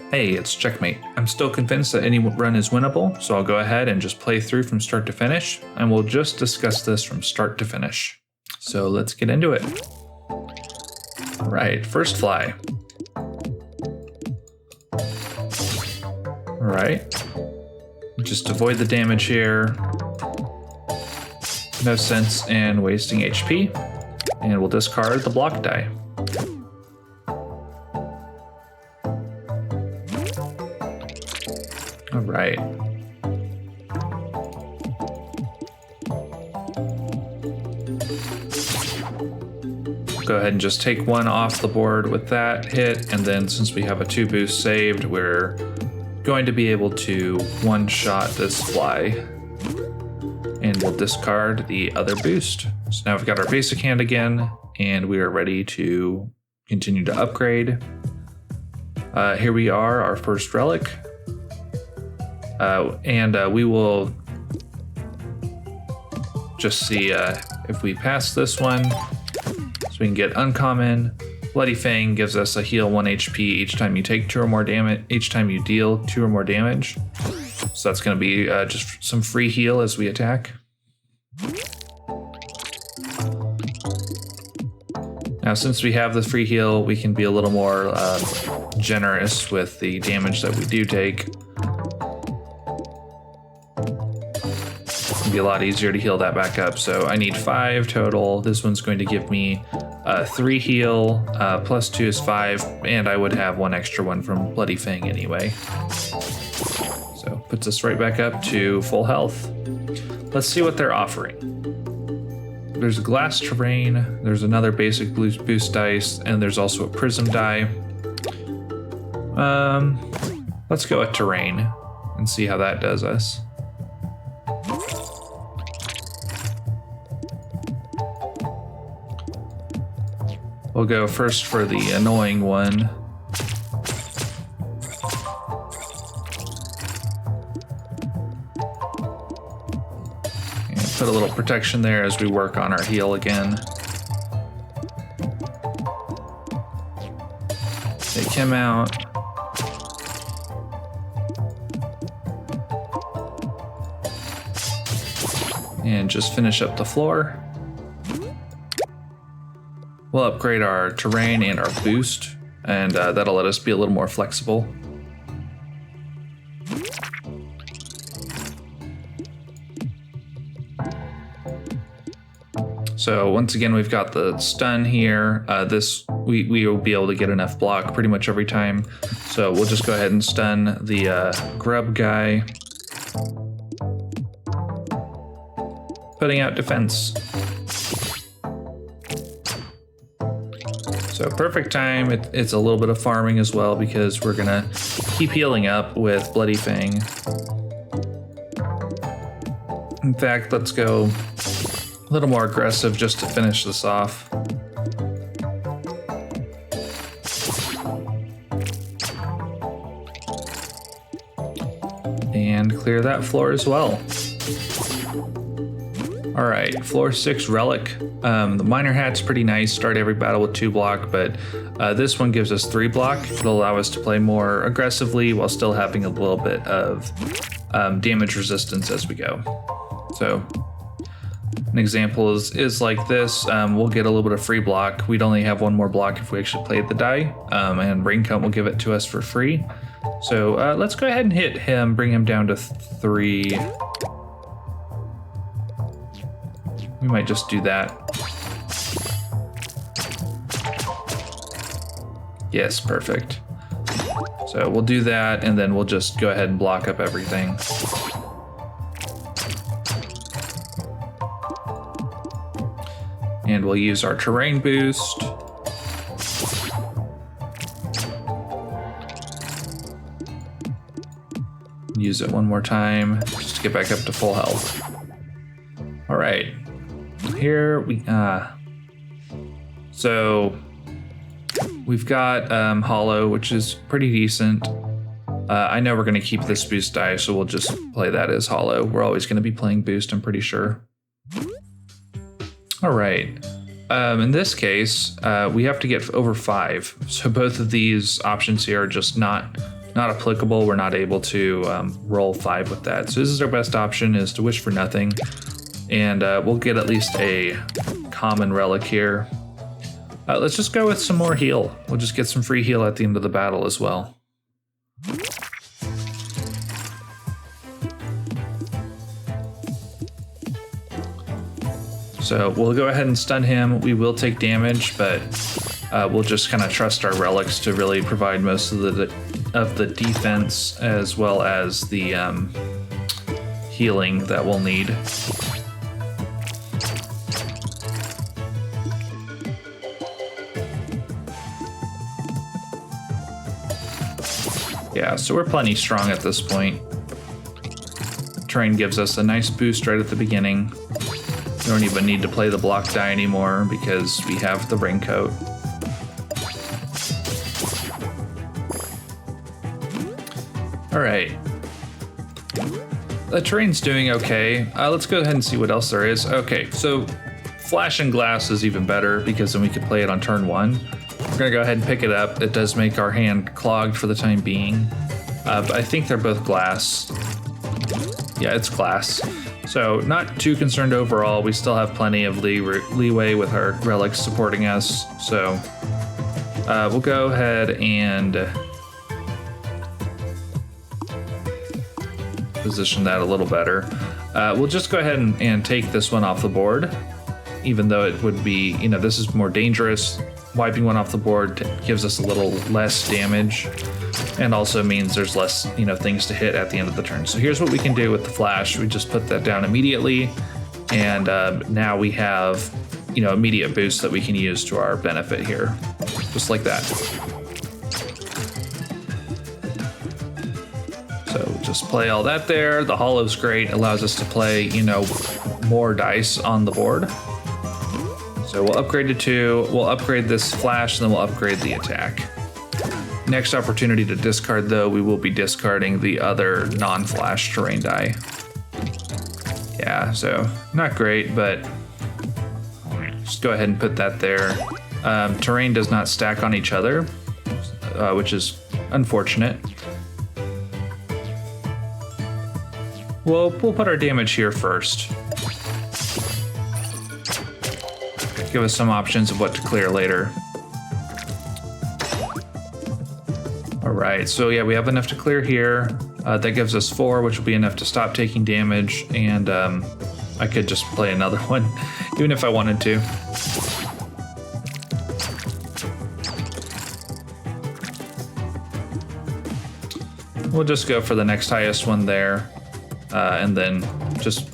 Hey, it's Checkmate. I'm still convinced that any run is winnable, so I'll go ahead and just play through from start to finish, and we'll just discuss this from start to finish. So let's get into it. All right, first fly. All right. Just avoid the damage here. No sense in wasting HP. And we'll discard the block die. All right. Go ahead and just take one off the board with that hit, and then since we have a 2 boost saved, we're going to be able to one-shot this fly. And we'll discard the other boost. So now we've got our basic hand again, and we are ready to continue to upgrade. Here we are, our first relic. We will just see if we pass this one. So we can get uncommon. Bloody Fang gives us a heal 1 HP each time you take 2 or more damage, each time you deal 2 or more damage. So that's going to be just some free heal as we attack. Now, since we have the free heal, we can be a little more generous with the damage that we do take. It'll be a lot easier to heal that back up. So I need 5 total. This one's going to give me 3 heal, plus 2 is 5, and I would have 1 extra one from Bloody Fang anyway. So puts us right back up to full health. Let's see what they're offering. There's a glass terrain, there's another basic boost dice, and there's also a prism die. Let's go with terrain and see how that does us. We'll go first for the annoying one. And put a little protection there as we work on our heal again. Take him out. And just finish up the floor. We'll upgrade our terrain and our boost, and that'll let us be a little more flexible. So once again, we've got the stun here. We will be able to get enough block pretty much every time. So we'll just go ahead and stun the grub guy. Putting out defense. So perfect time. It's a little bit of farming as well because we're gonna keep healing up with Bloody Fang. In fact, let's go a little more aggressive just to finish this off. And clear that floor as well. All right, floor 6 relic. The miner hat's pretty nice. Start every battle with 2 block, but this one gives us 3 block. It'll allow us to play more aggressively while still having a little bit of damage resistance as we go. So an example is like this. We'll get a little bit of free block. We'd only have 1 more block if we actually played the die, and Raincoat will give it to us for free. So let's go ahead and hit him, bring him down to 3. We might just do that. Yes, perfect. So we'll do that, and then we'll just go ahead and block up everything. And we'll use our terrain boost. Use it one more time, just to get back up to full health. All right. Here we so we've got hollow, which is pretty decent. I know we're going to keep this boost die, so we'll just play that as hollow. We're always going to be playing boost, I'm pretty sure. All right. In this case, we have to get over 5. So both of these options here are just not not applicable. We're not able to roll 5 with that. So this is our best option, is to wish for nothing. And we'll get at least a common relic here. Let's just go with some more heal. We'll just get some free heal at the end of the battle as well. So we'll go ahead and stun him. We will take damage, but we'll just kind of trust our relics to really provide most of the defense, as well as the healing that we'll need. Yeah, so we're plenty strong at this point. Terrain gives us a nice boost right at the beginning. We don't even need to play the block die anymore because we have the raincoat. All right. The terrain's doing okay. Let's go ahead and see what else there is. Okay, so Flash and Glass is even better because then we can play it on turn 1. We're gonna go ahead and pick it up. It does make our hand clogged for the time being, but I think they're both glass. Yeah, it's glass. So not too concerned overall. We still have plenty of leeway with our relics supporting us. So we'll go ahead and position that a little better. We'll just go ahead and take this one off the board, even though it would be, this is more dangerous. Wiping one off the board gives us a little less damage, and also means there's less, things to hit at the end of the turn. So here's what we can do with the Flash. We just put that down immediately, and now we have, immediate boost that we can use to our benefit here, just like that. So just play all that there. The Hollow's great, allows us to play, more dice on the board. So we'll upgrade to 2, we'll upgrade this Flash, and then we'll upgrade the attack. Next opportunity to discard, though, we will be discarding the other non-Flash terrain die. Yeah, so not great, but just go ahead and put that there. Terrain does not stack on each other, which is unfortunate. We'll put our damage here first. Give us some options of what to clear later. All right, so yeah, we have enough to clear here. That gives us 4, which will be enough to stop taking damage, and I could just play another one, even if I wanted to. We'll just go for the next highest one there, and then just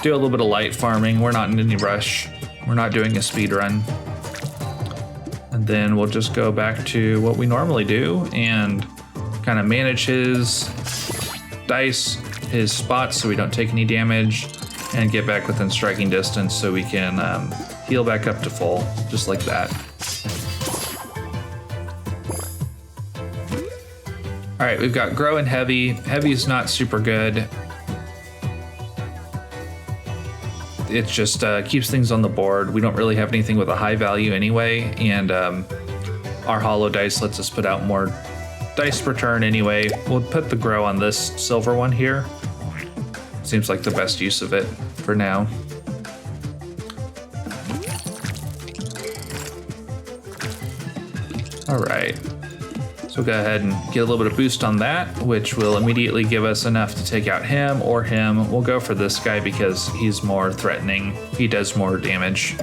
do a little bit of light farming. We're not in any rush. We're not doing a speed run. And then we'll just go back to what we normally do and kind of manage his dice, his spots, so we don't take any damage, and get back within striking distance so we can heal back up to full, just like that. All right, we've got Grow and Heavy. Heavy's not super good. It just keeps things on the board. We don't really have anything with a high value anyway, and our hollow dice lets us put out more dice per turn anyway. We'll put the Grow on this silver one here. Seems like the best use of it for now. All right. So go ahead and get a little bit of boost on that, which will immediately give us enough to take out him or him. We'll go for this guy because he's more threatening. He does more damage.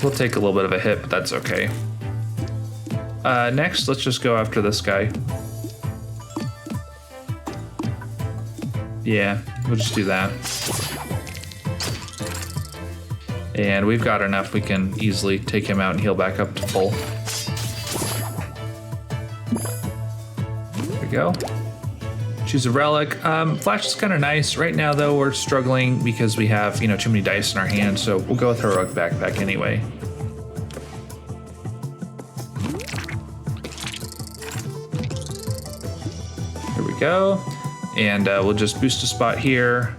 We'll take a little bit of a hit, but that's okay. Next, let's just go after this guy. Yeah, we'll just do that. And we've got enough, we can easily take him out and heal back up to full. There we go. Choose a relic. Flash is kind of nice. Right now, though, we're struggling because we have, too many dice in our hand, so we'll go with Heroic Backpack anyway. Here we go. And we'll just boost a spot here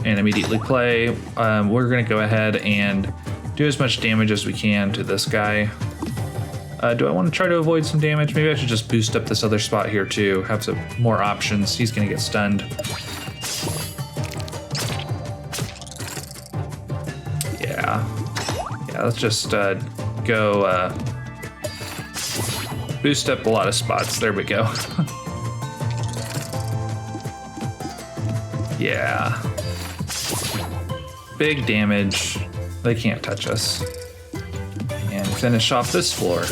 and immediately play. We're going to go ahead and do as much damage as we can to this guy. Do I want to try to avoid some damage? Maybe I should just boost up this other spot here too. Have some more options. He's going to get stunned. Yeah, let's just go boost up a lot of spots. There we go. Yeah. Big damage. They can't touch us. And finish off this floor.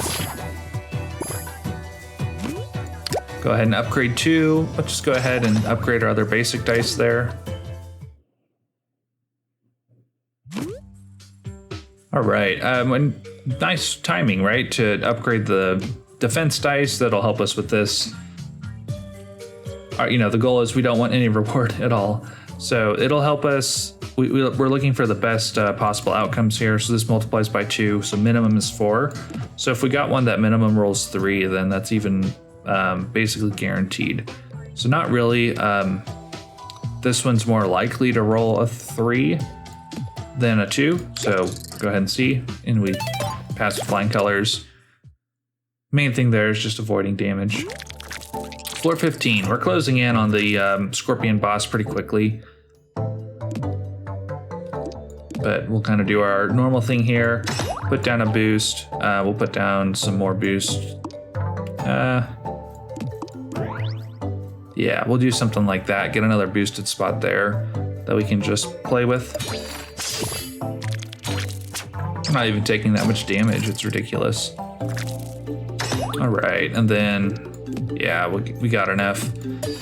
Go ahead and upgrade 2. Let's just go ahead and upgrade our other basic dice there. All right, nice timing, right? To upgrade the defense dice. That'll help us with this. The goal is we don't want any reward at all. So it'll help us. We're looking for the best possible outcomes here. So this multiplies by 2. So minimum is 4. So if we got one that minimum rolls 3, then that's even basically guaranteed. So not really. This one's more likely to roll a 3 than a 2. So go ahead and see. And we pass with flying colors. Main thing there is just avoiding damage. Floor 15. We're closing in on the Scorpion boss pretty quickly. But we'll kind of do our normal thing here. Put down a boost. We'll put down some more boost. Yeah, we'll do something like that. Get another boosted spot there that we can just play with. I'm not even taking that much damage. It's ridiculous. All right, and then, yeah, we got enough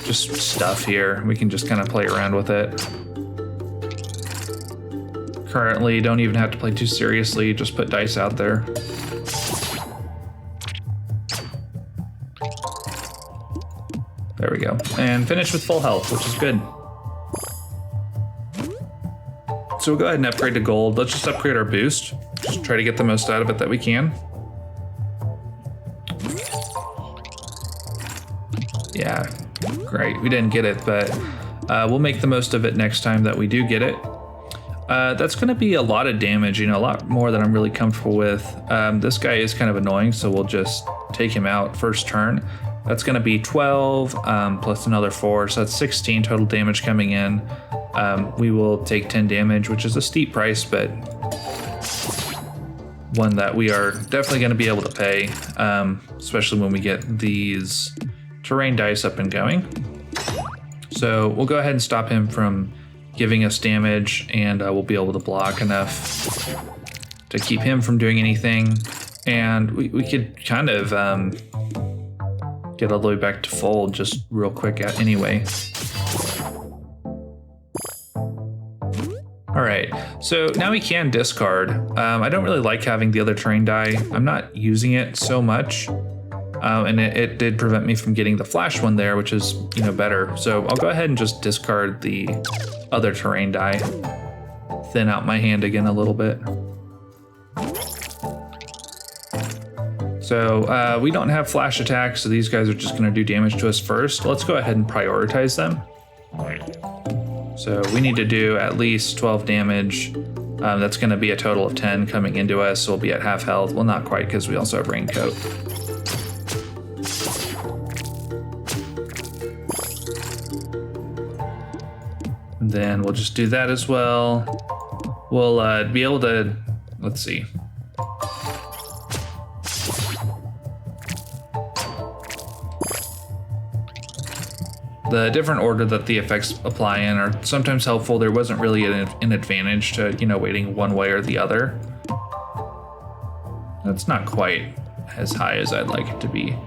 just stuff here. We can just kind of play around with it. Currently, don't even have to play too seriously. Just put dice out there. There we go. And finish with full health, which is good. So we'll go ahead and upgrade to gold. Let's just upgrade our boost. Just try to get the most out of it that we can. Yeah, great. We didn't get it, but we'll make the most of it next time that we do get it. That's going to be a lot of damage, a lot more than I'm really comfortable with. This guy is kind of annoying, so we'll just take him out first turn. That's going to be 12 plus another 4, so that's 16 total damage coming in. We will take 10 damage, which is a steep price, but one that we are definitely going to be able to pay, especially when we get these terrain dice up and going. So we'll go ahead and stop him from giving us damage, and we'll be able to block enough to keep him from doing anything. And we could kind of get all the way back to full just real quick anyway. All right, so now we can discard. I don't really like having the other terrain die. I'm not using it so much. And it did prevent me from getting the flash one there, which is, better. So I'll go ahead and just discard the other terrain die. Thin out my hand again a little bit. So we don't have flash attacks, so these guys are just going to do damage to us first. Let's go ahead and prioritize them. So we need to do at least 12 damage. That's going to be a total of 10 coming into us, so we'll be at half health. Well, not quite, because we also have Raincoat. And then we'll just do that as well. We'll be able to, let's see. The different order that the effects apply in are sometimes helpful. There wasn't really an advantage to, waiting one way or the other. That's not quite as high as I'd like it to be.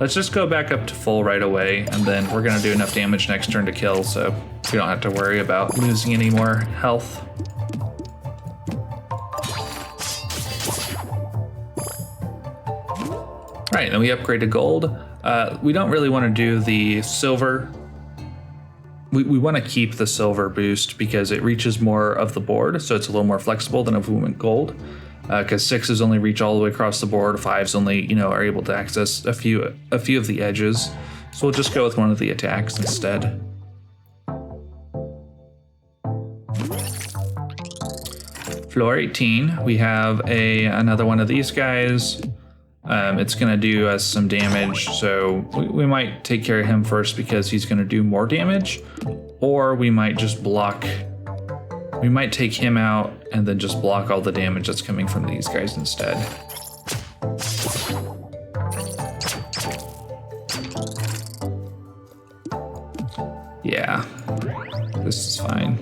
Let's just go back up to full right away, and then we're gonna do enough damage next turn to kill, so we don't have to worry about losing any more health. Right, then we upgrade to gold. We don't really want to do the silver. We want to keep the silver boost because it reaches more of the board, so it's a little more flexible than if we went gold. Because 6s only reach all the way across the board, 5s only, are able to access a few of the edges. So we'll just go with one of the attacks instead. Floor 18, we have another one of these guys. It's going to do us some damage, so we might take care of him first because he's going to do more damage, or we might just block. We might take him out and then just block all the damage that's coming from these guys instead. Yeah, this is fine.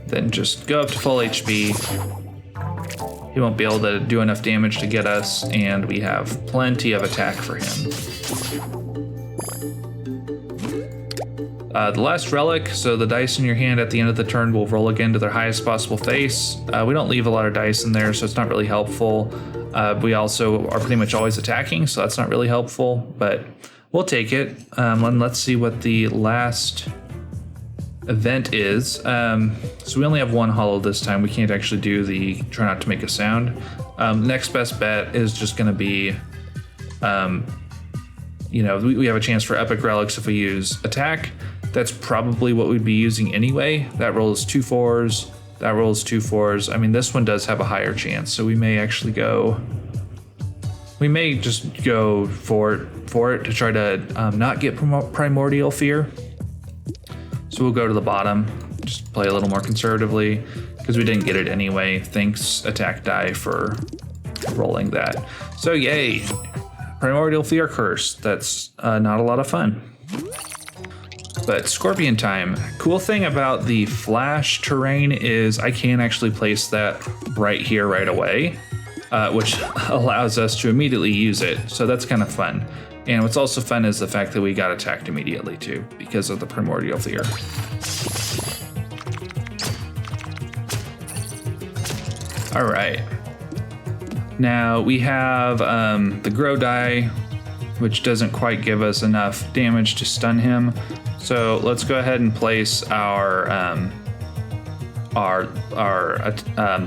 Then just go up to full HP. He won't be able to do enough damage to get us, and we have plenty of attack for him. The last relic, so the dice in your hand at the end of the turn will roll again to their highest possible face. We don't leave a lot of dice in there, so it's not really helpful. We also are pretty much always attacking, so that's not really helpful, but we'll take it. And let's see what the last event is. So we only have one hollow this time. We can't actually do the try not to make a sound. Next best bet is just going to be, we have a chance for epic relics if we use attack. That's probably what we'd be using anyway. That rolls 2 4s. That rolls 2 4s. I mean, this one does have a higher chance, so we may actually go. We may just go for it to try to not get primordial fear. So we'll go to the bottom, just play a little more conservatively because we didn't get it anyway. Thanks attack die for rolling that. So yay, primordial fear curse. That's not a lot of fun. But scorpion time. Cool thing about the flash terrain is I can actually place that right here right away, which allows us to immediately use it. So that's kind of fun. And what's also fun is the fact that we got attacked immediately too because of the primordial fear. All right. Now we have the grow die, which doesn't quite give us enough damage to stun him. So let's go ahead and place our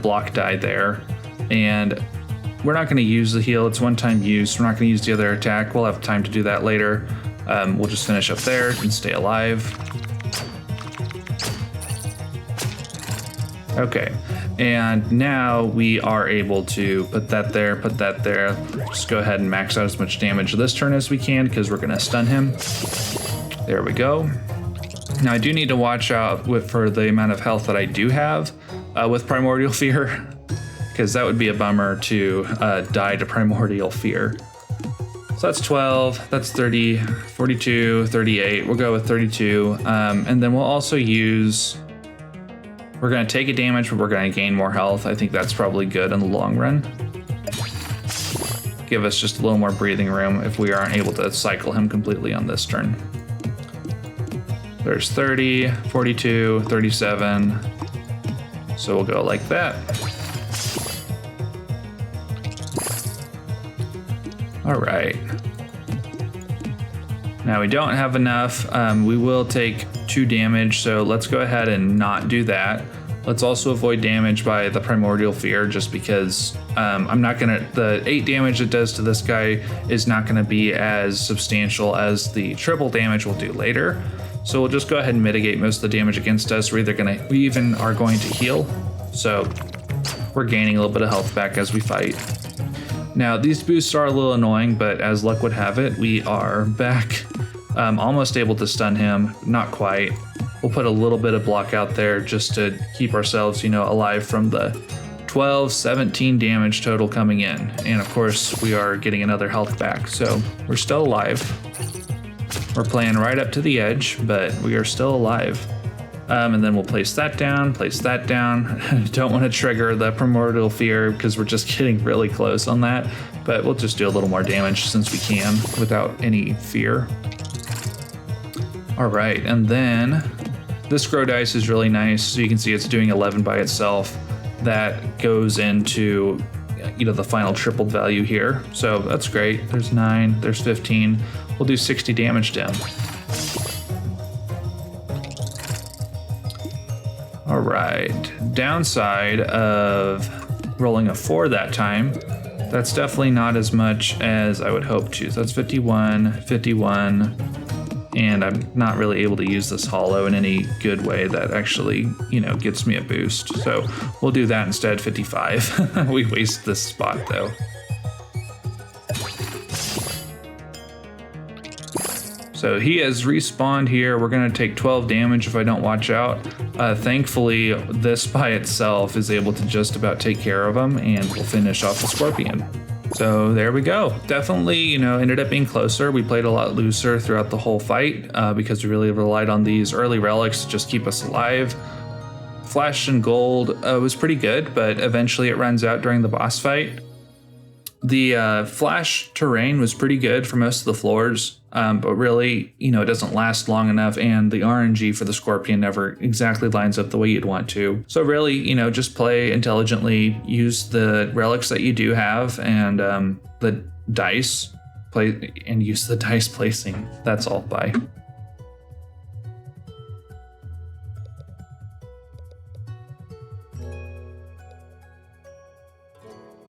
block die there, and we're not going to use the heal. It's one-time use. We're not going to use the other attack. We'll have time to do that later. We'll just finish up there and stay alive. Okay, and now we are able to put that there, put that there. Just go ahead and max out as much damage this turn as we can because we're going to stun him. There we go. Now I do need to watch out for the amount of health that I do have with primordial fear, because that would be a bummer to die to primordial fear. So that's 12, that's 30, 42, 38. We'll go with 32. And then we'll also use, we're going to take a damage, but we're going to gain more health. I think that's probably good in the long run. Give us just a little more breathing room if we aren't able to cycle him completely on this turn. There's 30, 42, 37. So we'll go like that. All right. Now we don't have enough. We will take 2 damage, so let's go ahead and not do that. Let's also avoid damage by the primordial fear, just because I'm not gonna, the 8 damage it does to this guy is not gonna be as substantial as the triple damage we'll do later. So we'll just go ahead and mitigate most of the damage against us. We even are going to heal. So we're gaining a little bit of health back as we fight. Now these boosts are a little annoying, but as luck would have it, we are back. Almost able to stun him, not quite. We'll put a little bit of block out there just to keep ourselves, alive from the 12, 17 damage total coming in. And of course, we are getting another health back, so we're still alive. We're playing right up to the edge, but we are still alive. And then we'll place that down, Don't want to trigger the primordial fear because we're just getting really close on that, but we'll just do a little more damage since we can without any fear. All right, and then this grow dice is really nice. So you can see it's doing 11 by itself. That goes into, the final tripled value here. So that's great. There's 9, there's 15. We'll do 60 damage to him. All right, downside of rolling a 4 that time, that's definitely not as much as I would hope to. So that's 51, 51, and I'm not really able to use this hollow in any good way that actually, gets me a boost. So we'll do that instead, 55. We waste this spot though. So he has respawned here. We're going to take 12 damage if I don't watch out. Thankfully, this by itself is able to just about take care of him, and we'll finish off the Scorpion. So there we go. Definitely, ended up being closer. We played a lot looser throughout the whole fight because we really relied on these early relics to just keep us alive. Flash and gold was pretty good, but eventually it runs out during the boss fight. The flash terrain was pretty good for most of the floors, but really, it doesn't last long enough, and the RNG for the Scorpion never exactly lines up the way you'd want to. So really, just play intelligently, use the relics that you do have, and the dice, use the dice placing. That's all. Bye.